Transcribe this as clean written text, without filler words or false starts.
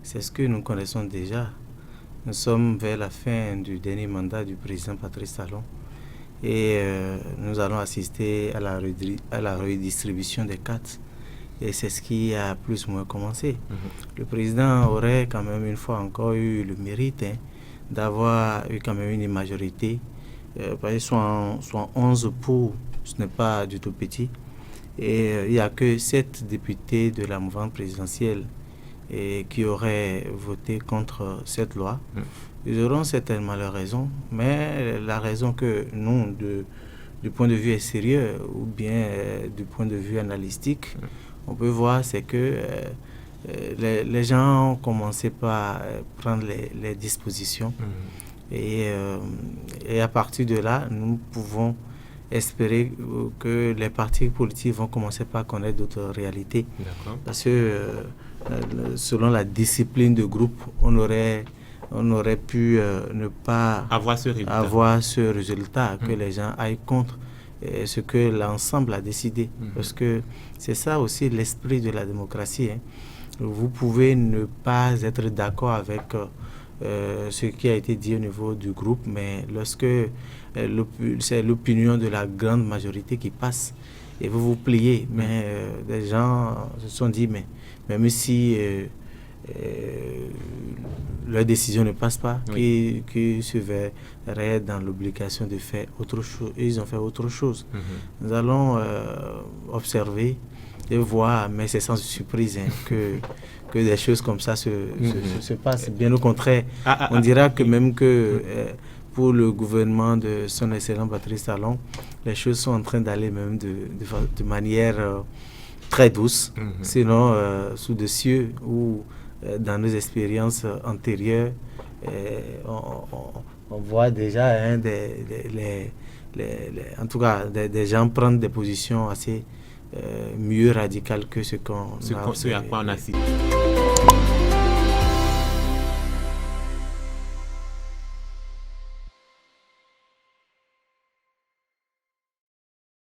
C'est ce que nous connaissons déjà. Nous sommes vers la fin du dernier mandat du président Patrice Talon et nous allons assister à la redistribution des cartes. Et c'est ce qui a plus ou moins commencé. Le président aurait quand même une fois encore eu le mérite d'avoir eu quand même une majorité. Parce que soit 11 pour, ce n'est pas du tout petit. Et il n'y a que 7 députés de la mouvance présidentielle qui auraient voté contre cette loi. Ils auront certainement leur raison, mais la raison que nous, du point de vue extérieur ou bien du point de vue analytique, on peut voir, c'est que les gens ont commencé par prendre les dispositions et à partir de là, nous pouvons espérer que les partis politiques vont commencer par connaître d'autres réalités. Parce que selon la discipline de groupe, on aurait pu ne pas avoir ce résultat, que les gens aillent contre ce que l'ensemble a décidé. Parce que c'est ça aussi l'esprit de la démocratie. Vous pouvez ne pas être d'accord avec ce qui a été dit au niveau du groupe, mais lorsque c'est l'opinion de la grande majorité qui passe et vous vous pliez, mais des gens se sont dit, mais même si leur décision ne passe pas, qui se verraient dans l'obligation de faire autre chose. Et ils ont fait autre chose. Nous allons observer et voir, mais c'est sans surprise que des choses comme ça se passent. Bien au contraire, on dira que même que pour le gouvernement de son excellent Patrice Talon, les choses sont en train d'aller même de manière très douce, sinon sous des cieux où dans nos expériences antérieures, on voit déjà en tout cas des gens prendre des positions assez mieux radicales que ce à quoi on a cité.